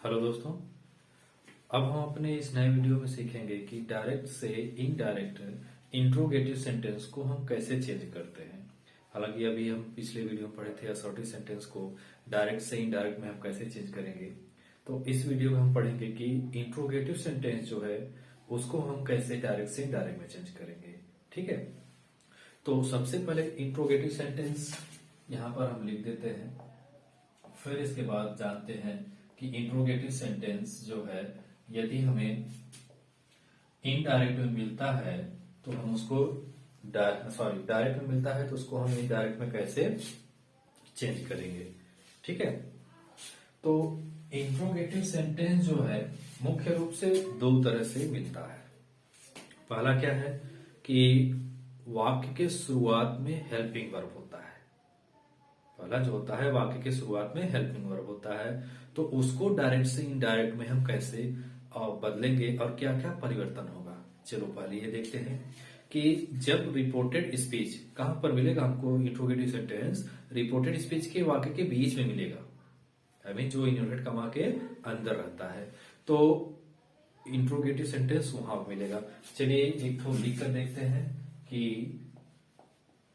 Hello दोस्तों। अब हम अपने इस नए वीडियो में सीखेंगे कि डायरेक्ट से इनडायरेक्ट इंट्रोगेटिव सेंटेंस को हम कैसे चेंज करते हैं। हालांकि अभी हम पिछले वीडियो में पढ़े थे असर्टिव सेंटेंस को डायरेक्ट से इनडायरेक्ट में हम कैसे चेंज करेंगे। तो इस वीडियो में हम पढ़ेंगे कि इंट्रोगेटिव सेंटेंस जो है उसको हम कैसे डायरेक्ट से इनडायरेक्ट में चेंज करेंगे। ठीक है, तो सबसे पहले इंट्रोगेटिव सेंटेंस यहाँ पर हम लिख देते हैं, फिर इसके बाद जानते हैं कि इंट्रोगेटिव सेंटेंस जो है यदि हमें इनडायरेक्ट में मिलता है तो हम उसको डायरेक्ट में मिलता है तो उसको हम इनडायरेक्ट में कैसे चेंज करेंगे। ठीक है, तो इंट्रोगेटिव सेंटेंस जो है मुख्य रूप से दो तरह से मिलता है। पहला क्या है कि वाक्य के शुरुआत में हेल्पिंग वर्ब होता है। पहला जो होता है वाक्य के शुरुआत में हेल्पिंग वर्ब होता है, तो उसको डायरेक्ट से इनडायरेक्ट में हम कैसे बदलेंगे और क्या क्या परिवर्तन होगा। चलो पहले ये देखते हैं कि जब रिपोर्टेड स्पीच कहां पर मिलेगा हमको। इंट्रोगेटिव सेंटेंस रिपोर्टेड स्पीच के वाक्य के बीच में मिलेगा, आई मीन जो इन्वर्टेड कॉमा के अंदर रहता है, तो इंट्रोगेटिव सेंटेंस वहां मिलेगा। चलिए एक तो लिख कर देखते हैं कि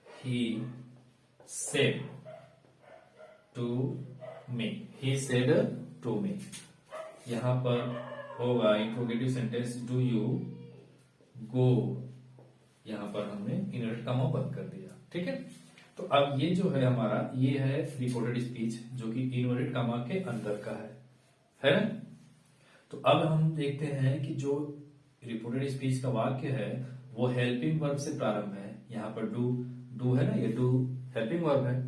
he said to me, he said to me. यहां पर होगा interrogative sentence do you go, यहां पर हमने इनवर्टेड कॉमा बंद कर दिया। ठीक है, तो अब ये जो है हमारा ये है रिपोर्टेड स्पीच जो कि इनवर्टेड कॉमा के अंदर का है ना। तो अब हम देखते हैं कि जो रिपोर्टेड स्पीच का वाक्य है वो हेल्पिंग वर्ब से प्रारंभ है। यहाँ पर डू है ना, ये डू हेल्पिंग वर्ब है,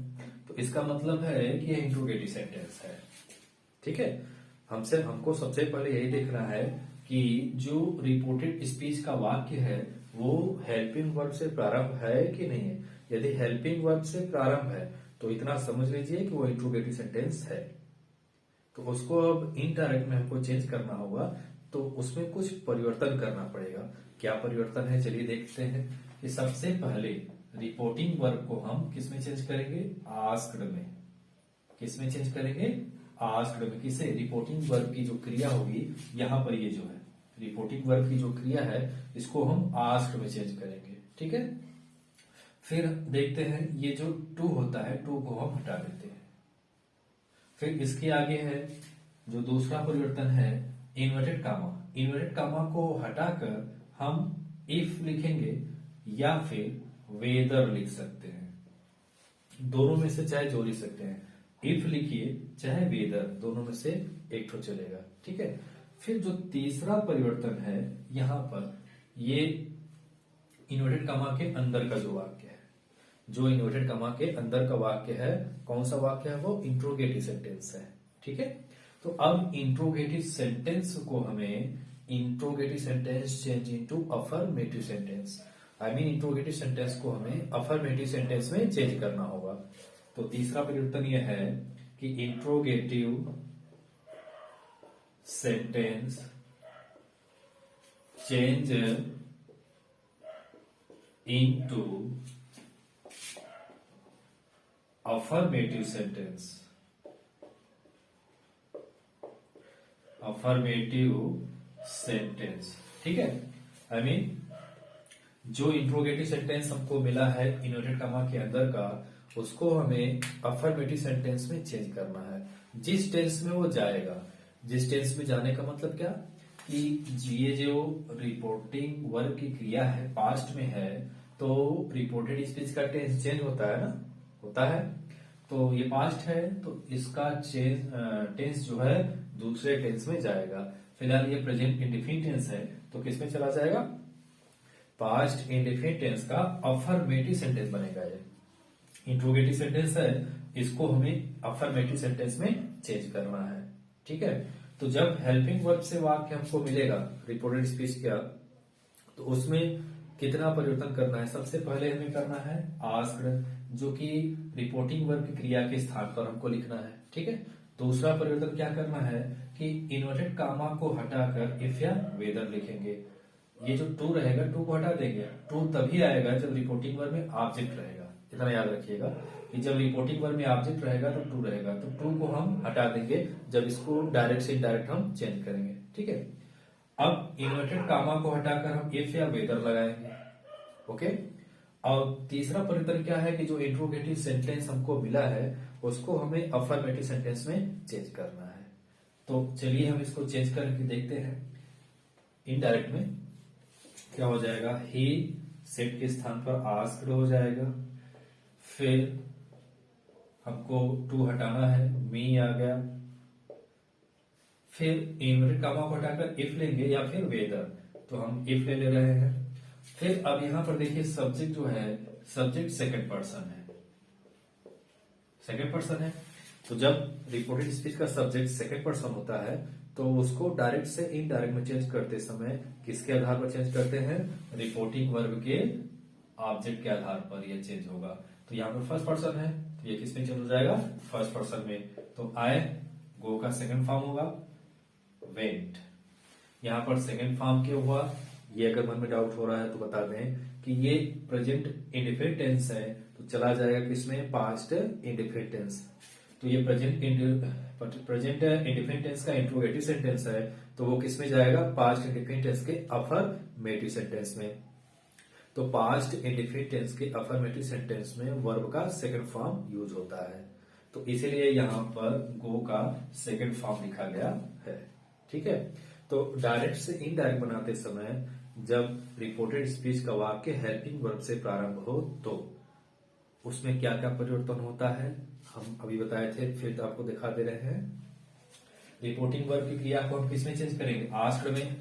तो इसका मतलब है कि ये इंट्रोगेटिव सेंटेंस है। ठीक है, हमको सबसे पहले यही देखना है कि जो रिपोर्टेड स्पीच का वाक्य है वो हेल्पिंग वर्ब से प्रारंभ है कि नहीं है। यदि हेल्पिंग वर्ब से प्रारंभ है तो इतना समझ लीजिए कि वो इंट्रोगेटिव सेंटेंस है। तो उसको अब इनडायरेक्ट में हमको चेंज करना होगा, तो उसमें कुछ परिवर्तन करना पड़ेगा। क्या परिवर्तन है चलिए देखते हैं कि सबसे पहले रिपोर्टिंग वर्ब को हम किसमें चेंज करेंगे, आस्क्ड में। किसमें चेंज करेंगे, आस्क्ड में। किसे, रिपोर्टिंग वर्ब की जो क्रिया होगी यहां पर ये जो है रिपोर्टिंग वर्ब की जो क्रिया है इसको हम आस्क्ड में चेंज करेंगे। ठीक है, फिर देखते हैं ये जो टू होता है टू को हम हटा देते हैं। फिर इसके आगे है जो दूसरा परिवर्तन है इन्वर्टेड कॉमा। इन्वर्टेड कॉमा को हटाकर हम इफ लिखेंगे या फिर वेदर लिख सकते हैं। दोनों में से चाहे जो लिख सकते हैं, इफ लिखिए चाहे वेदर, दोनों में से एक तो चलेगा। ठीक है, फिर जो तीसरा परिवर्तन है यहां पर ये इन्वर्टेड कॉमा के अंदर का जो वाक्य है, जो इन्वर्टेड कॉमा के अंदर का वाक्य है, कौन सा वाक्य है वो इंट्रोगेटिव सेंटेंस है। ठीक है, तो अब इंट्रोगेटिव सेंटेंस को हमें interrogative sentence change into affirmative sentence, I mean interrogative sentence को हमें अफर्मेटिव सेंटेंस में चेंज करना होगा। तो तीसरा परिवर्तन यह है कि interrogative sentence change into affirmative sentence. Affirmative sentence, ठीक है, आई मीन जो इंट्रोगेटिव सेंटेंस हमको मिला है इन्वर्टेड कॉमा के अंदर का, उसको हमें अफर्मेटिव सेंटेंस में चेंज करना है। जिस टेंस में वो जाएगा, जिस टेंस में जाने का मतलब क्या कि ये जो रिपोर्टिंग वर्ब की क्रिया है पास्ट में है, तो रिपोर्टेड स्पीच का टेंस चेंज होता है ना, होता है। तो ये पास्ट है तो इसका टेंस जो है दूसरे टेंस में जाएगा। फिलहाल ये प्रेजेंट इंडेफिनिट टेंस है तो किसमें चला जाएगा, पास्ट इंडेफिनिट टेंस का अफर्मेटिव सेंटेंस बनेगा। ये इंट्रोगेटिव सेंटेंस है, इसको हमें अफर्मेटिव सेंटेंस में चेंज करना है। ठीक है, तो जब हेल्पिंग वर्ब से वाक्य हमको मिलेगा रिपोर्टेड स्पीच का, तो उसमें कितना परिवर्तन करना है। सबसे पहले हमें करना है आस्क्ड, जो कि रिपोर्टिंग वर्ब की क्रिया के स्थान पर हमको लिखना है। ठीक है, दूसरा परिवर्तन क्या करना है कि इन्वर्टेड कॉमा को हटाकर इफ या वेदर लिखेंगे। ये जो टू रहेगा टू को हटा देंगे, टू तभी आएगा जब रिपोर्टिंग वर्ब में ऑब्जेक्ट रहेगा। इतना याद रखिएगा कि जब रिपोर्टिंग वर्ब में ऑब्जेक्ट रहेगा तो टू रहेगा, तो टू को हम हटा देंगे जब इसको डायरेक्ट से इनडायरेक्ट हम चेंज करेंगे। ठीक है, अब इन्वर्टेड कामा को हटाकर हम इफ या वेदर लगाएंगे। ओके, और तीसरा परिवर्तन क्या है कि जो इंट्रोगेटिव सेंटेंस हमको मिला है उसको हमें अफर्मेटिव सेंटेंस में चेंज करना है। तो चलिए हम इसको चेंज करके देखते हैं। इनडायरेक्ट में क्या हो जाएगा, ही सेट के स्थान पर आस्क्ड हो जाएगा, फिर हमको टू हटाना है, मी आ गया, फिर इन्वर्टेड कामा को हटाकर इफ लेंगे या फिर वेदर, तो हम इफ ले रहे हैं। फिर अब यहां पर देखिए सब्जेक्ट जो है, सब्जेक्ट सेकंड पर्सन है, सेकंड पर्सन है, तो जब रिपोर्टेड स्पीच का सब्जेक्ट सेकंड पर्सन होता है तो उसको डायरेक्ट से इनडायरेक्ट में चेंज करते समय किसके आधार पर चेंज करते हैं, रिपोर्टिंग वर्ब के ऑब्जेक्ट के आधार पर यह चेंज होगा। तो यहाँ पर फर्स्ट पर्सन है तो ये किस में चेंज हो जाएगा, फर्स्ट पर्सन में। तो आई गो का सेकंड फॉर्म होगा वेंट। यहाँ पर सेकंड फॉर्म क्यों हुआ, ये अगर मन में डाउट हो रहा है तो बता दें कि ये प्रेजेंट इंडिफिनिट टेंस है तो चला जाएगा किसमें, पास्ट इंडिफिनिट टेंस। तो ये प्रेजेंट इंडिफिनिट टेंस का इंट्रोगेटिव सेंटेंस है तो वो किसमें जाएगा, पास्ट इंडिफिनिट टेंस के अफर्मेटिव सेंटेंस में। तो पास्ट इंडिफिनिट टेंस के अफर्मेटिव सेंटेंस में वर्ब का सेकंड फॉर्म यूज होता है, तो इसीलिए यहाँ पर गो का सेकंड फॉर्म लिखा गया है। ठीक है, तो डायरेक्ट से इनडायरेक्ट बनाते समय जब रिपोर्टेड स्पीच का वाक्य हेल्पिंग वर्ब से प्रारंभ हो तो उसमें क्या क्या परिवर्तन होता है हम अभी बताए थे, फिर तो आपको दिखा दे रहे हैं। रिपोर्टिंग वर्ब की क्रिया को हम किसमें चेंज करेंगे, आस्क्ड में,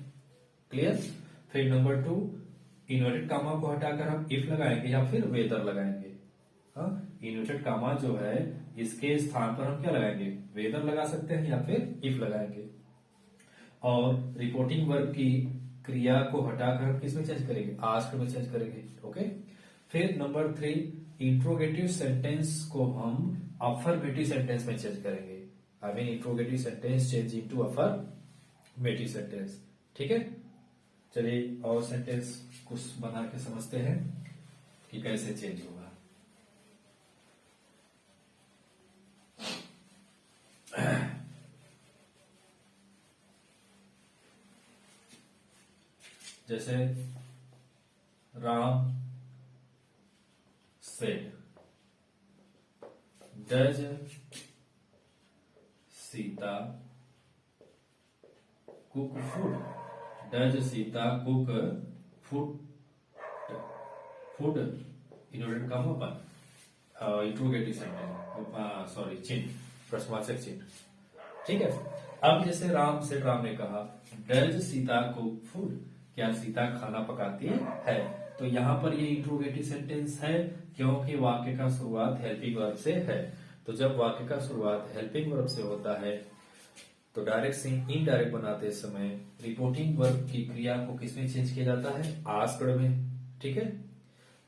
क्लियर। फिर नंबर 2 इन्वर्टेड कामा को हटाकर हम इफ लगाएंगे या फिर वेदर लगाएंगे। हाँ, इन्वर्टेड कामा जो है इसके स्थान पर हम क्या लगाएंगे, वेदर लगा सकते हैं या फिर इफ लगाएंगे। और रिपोर्टिंग वर्ब की क्रिया को हटाकर हम किसमें चेंज करेंगे, आस्क्ड में चेंज करेंगे। ओके, फिर नंबर 3 इंट्रोगेटिव सेंटेंस को हम अफर्मेटिव सेंटेंस में चेंज करेंगे। I mean interrogative sentence change into affirmative sentence. ठीक है, चलिए और सेंटेंस कुछ बना के समझते हैं कि कैसे चेंज होगा। जैसे Ram said does Sita cook food, does Sita cook food, food inverted comma पर इंट्रोगेटिव सेंटेंस, सॉरी चिन्ह, प्रश्नवाचक चिन्ह। ठीक है, अब जैसे राम ने कहा डज सीता कुक फूड, क्या सीता खाना पकाती है, तो यहाँ पर ये इंट्रोगेटिव सेंटेंस है क्योंकि वाक्य का शुरुआत हेल्पिंग वर्ब से है। तो जब वाक्य का शुरुआत हेल्पिंग वर्ब से होता है तो डायरेक्ट से इनडायरेक्ट बनाते समय रिपोर्टिंग वर्ब की क्रिया को किसमें चेंज किया जाता है, आस्क्ड में। ठीक है,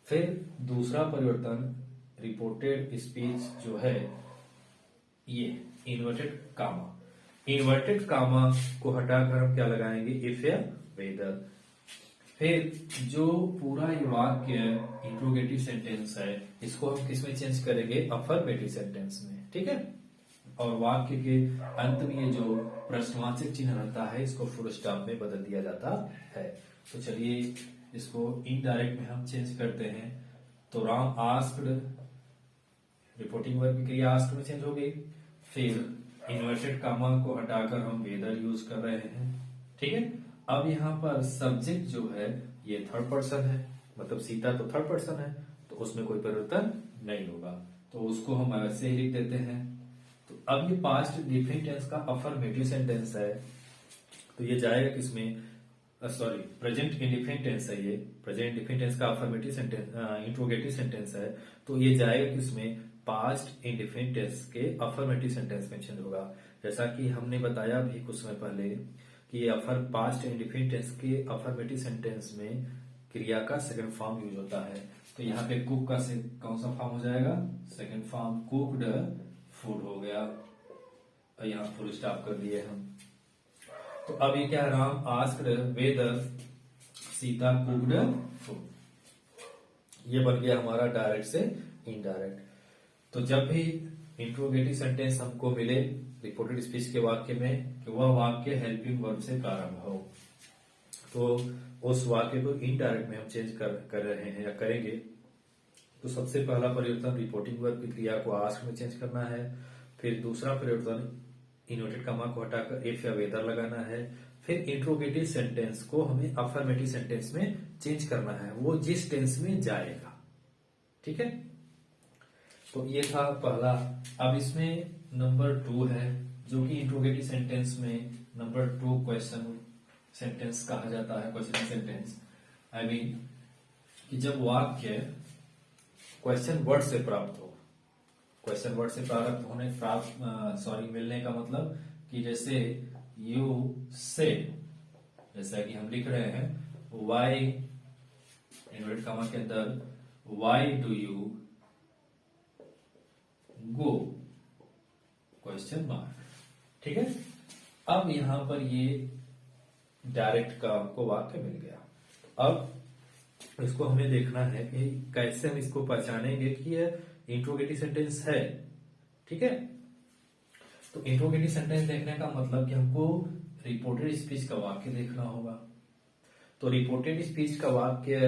फिर दूसरा परिवर्तन रिपोर्टेड स्पीच जो है ये इन्वर्टेड कामा, इन्वर्टेड कामा को हटाकर हम क्या लगाएंगे, इफ या वेदर। फिर जो पूरा ये वाक्य इंट्रोगेटिव सेंटेंस है इसको हम किसमें चेंज करेंगे, अफर्मेटिव सेंटेंस में। ठीक है, और वाक्य के अंत में ये जो प्रश्नवाचक चिन्ह रहता है इसको फुल स्टॉप में बदल दिया जाता है। तो चलिए इसको इनडायरेक्ट में हम चेंज करते हैं। तो राम आस्क्ड, रिपोर्टिंग वर्ब की क्रिया आस्क्ड में चेंज हो गई। फिर इन्वर्टेड कामा को हटाकर हम वेदर यूज कर रहे हैं। ठीक है, अब यहाँ पर सब्जेक्ट जो है ये थर्ड पर्सन है, मतलब सीता तो थर्ड पर्सन है तो उसमें कोई परिवर्तन नहीं होगा, तो उसको हम ऐसे ही लिख देते हैं। तो अब ये पास्ट इंडिफिनिट टेंस का अफर्मेटिव सेंटेंस है तो ये जाएगा किसमें, सॉरी प्रेजेंट इंडिफिनिट टेंस है, ये प्रेजेंट इंडिफिनिट टेंस का अफर्मेटिव सेंटेंस इंट्रोगेटिव सेंटेंस है तो ये जाएगा किसमें, पास्ट इंडिफिनिट टेंस के अफर्मेटिव सेंटेंस में चेंज होगा। जैसा कि हमने बताया भी कुछ समय पहले कि ये पास्ट इंडिफिनिट टेंस के अफर्मेटिव सेंटेंस में क्रिया का सेकंड फॉर्म यूज होता है। तो यहाँ पे कुक का कौन सा फॉर्म हो जाएगा, सेकंड फॉर्म, कुक्ड फूड हो गया, और यहाँ फुल स्टॉप कर दिए हम। तो अब ये क्या, Ram asked whether Sita cooked food, ये बन गया हमारा डायरेक्ट से इनडायरेक्ट। तो जब भी इंट्रोगेटिव सेंटेंस हमको मिले रिपोर्टेड स्पीच के वाक्य में कि वह वाक्य हेल्पिंग वर्ब से प्रारंभ हो, तो उस वाक्य को इनडायरेक्ट में हम चेंज कर रहे हैं या करेंगे। तो सबसे पहला परिवर्तन रिपोर्टिंग वर्ब की क्रिया को आस्क में चेंज करना है। फिर दूसरा परिवर्तन इन्वर्टेड कॉमा को हटाकर इफ या वेदर लगाना है। फिर इंट्रोगेटिव सेंटेंस को हमें अफर्मेटिव सेंटेंस में चेंज करना है, वो जिस टेंस में जाएगा। ठीक है, तो ये था पहला। अब इसमें नंबर 2 है, जो कि इंट्रोगेटिव सेंटेंस में नंबर 2 क्वेश्चन सेंटेंस कहा जाता है। क्वेश्चन सेंटेंस आई मीन कि जब वाक्य क्वेश्चन वर्ड से प्राप्त हो। क्वेश्चन वर्ड से मिलने का मतलब कि जैसे यू से, जैसा कि हम लिख रहे हैं वाई इनवर्टेड कॉमा के अंदर, why do you go question mark. ठीक है, अब यहां पर ये डायरेक्ट का हमको वाक्य मिल गया। अब इसको हमें देखना है कि कैसे हम इसको पहचानेंगे कि यह इंट्रोगेटिव सेंटेंस है। ठीक है, तो इंट्रोगेटिव सेंटेंस देखने का मतलब कि हमको रिपोर्टेड स्पीच का वाक्य देखना होगा। तो रिपोर्टेड स्पीच का वाक्य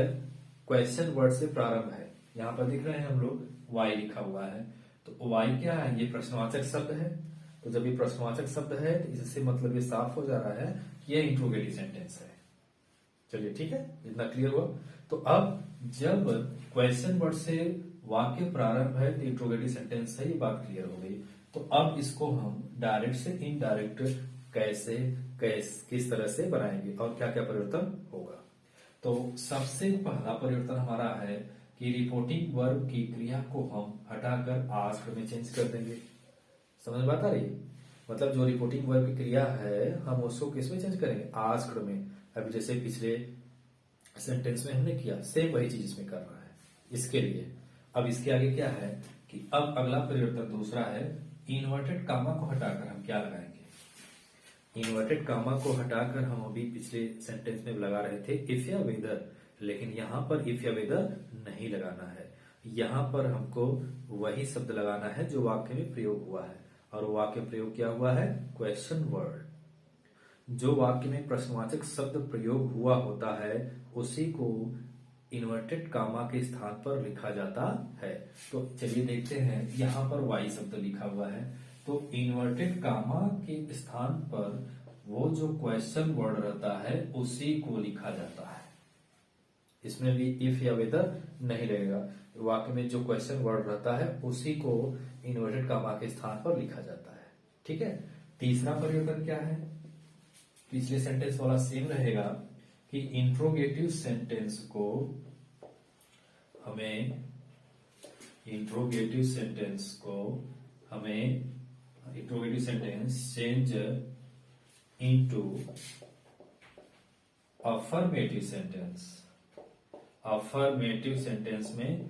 क्वेश्चन वर्ड से प्रारंभ है। यहां पर दिख रहे हैं हम लोग वाई लिखा हुआ है, तो वाई क्या है, ये प्रश्नवाचक शब्द है। तो जब ये प्रश्नवाचक शब्द है तो इससे मतलब ये साफ हो जा रहा है कि यह इंट्रोगेटिव सेंटेंस है। चलिए ठीक है, इतना क्लियर हुआ। तो अब जब क्वेश्चन वर्ड से वाक्य प्रारंभ है तो इंट्रोगेटिव सेंटेंस है, ये बात क्लियर हो गई। तो अब इसको हम डायरेक्ट से इनडायरेक्ट किस तरह से बनाएंगे और क्या क्या परिवर्तन होगा। तो सबसे पहला परिवर्तन हमारा है कि रिपोर्टिंग वर्ब की क्रिया को हम हटाकर आस्क्ड में चेंज कर देंगे। समझ में बात आ रही? मतलब जो रिपोर्टिंग वर्ब की क्रिया है हम उसको किस में चेंज करेंगे, आस्क्ड में। अभी जैसे पिछले सेंटेंस में हमने किया, सेम वही चीज इसमें कर रहा है इसके लिए। अब इसके आगे क्या है कि अब अगला परिवर्तन दूसरा है, इन्वर्टेड कामा को हटाकर हम क्या लगाएंगे। इन्वर्टेड कामा को हटाकर हम अभी पिछले सेंटेंस में लगा रहे थे इफ या वेदर, लेकिन यहां पर इफ या वेदर नहीं लगाना है। यहां पर हमको वही शब्द लगाना है जो वाक्य में प्रयोग हुआ है, और वाक्य में प्रयोग क्या हुआ है, क्वेश्चन वर्ड। जो वाक्य में प्रश्नवाचक शब्द प्रयोग हुआ होता है उसी को इन्वर्टेड कामा के स्थान पर लिखा जाता है। तो चलिए देखते हैं, यहां पर वाई शब्द लिखा हुआ है, तो इन्वर्टेड कामा के स्थान पर वो जो क्वेश्चन वर्ड रहता है उसी को लिखा जाता है। इसमें भी इफ या वेदर नहीं लगेगा। वाक्य में जो क्वेश्चन वर्ड रहता है उसी को इन्वर्टेड कामा के स्थान पर लिखा जाता है। ठीक है, तीसरा परिवर्तन क्या है, पिछले सेंटेंस वाला सेम रहेगा कि इंट्रोगेटिव सेंटेंस को हमें interrogative sentence change into affirmative sentence. Affirmative sentence में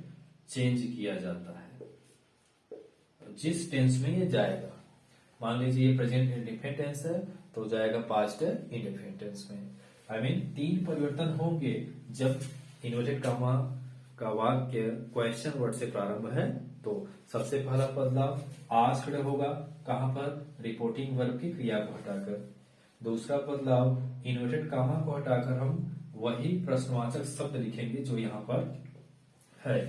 चेंज किया जाता है जिस टेंस में ये जाएगा। मान लीजिए ये प्रेजेंट इंडेफिनिट टेंस है तो जाएगा पास्ट इंडेफिनिट टेंस में। आई मीन 3 परिवर्तन होंगे जब इन्वर्टेड कामा का वाक्य क्वेश्चन वर्ड से प्रारंभ है। तो सबसे पहला बदलाव आस्क्ड होगा, कहां पर, रिपोर्टिंग वर्ब की क्रिया को हटाकर। दूसरा बदलाव इन्वर्टेड कामा को हटाकर हम वही प्रश्नवाचक शब्द लिखेंगे जो यहां पर है।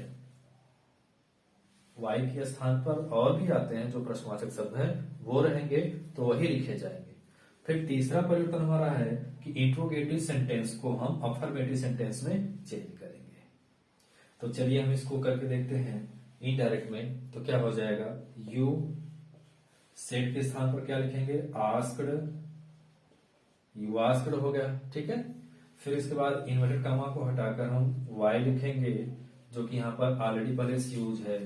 वाई के स्थान पर और भी आते हैं जो प्रश्नवाचक शब्द है वो रहेंगे तो वही लिखे जाएंगे। फिर तीसरा परिवर्तन हमारा है कि इंट्रोगेटिव सेंटेंस को हम अफर्मेटिव सेंटेंस में चेंज करेंगे। तो चलिए हम इसको करके देखते हैं इनडायरेक्ट में। तो क्या हो जाएगा, यू सेड के स्थान पर क्या लिखेंगे, आस्क्ड, यू आस्क्ड हो गया। ठीक है, फिर इसके बाद इन्वर्टेड कामा को हटाकर हम वाई लिखेंगे जो कि यहाँ पर ऑलरेडी पहले से यूज है।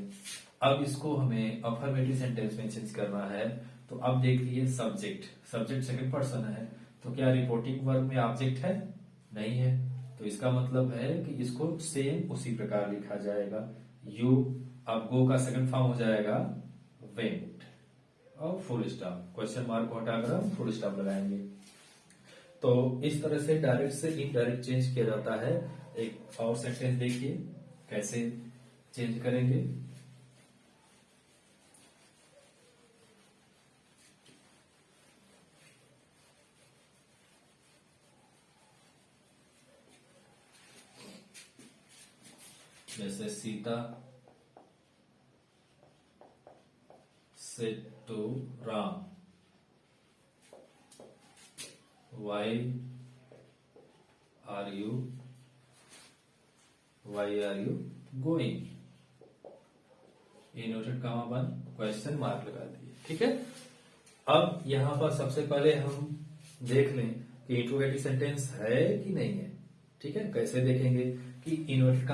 अब इसको हमें अफर्मेटिव सेंटेंस में चेंज करना है। तो अब देख लीजिए सब्जेक्ट सेकंड पर्सन है, तो क्या रिपोर्टिंग वर्ब में ऑब्जेक्ट है, नहीं है। तो इसका मतलब है कि इसको सेम उसी प्रकार लिखा जाएगा, यू। अब गो का सेकंड फॉर्म हो जाएगा वेंट और फुल स्टॉप। क्वेश्चन मार्क को हटाकर हम फुल स्टॉप लगाएंगे। तो इस तरह से डायरेक्ट से इनडायरेक्ट चेंज किया जाता है। एक और सेंटेंस देखिए कैसे चेंज करेंगे। जैसे Sita said to Ram, why are you going? Inverted comma बंद, क्वेश्चन मार्क लगा दिए। ठीक है, अब यहां पर सबसे पहले हम देख लें कि इंट्रोगेटिव सेंटेंस है कि नहीं है। ठीक है, कैसे देखेंगे कि इन्वर्टेड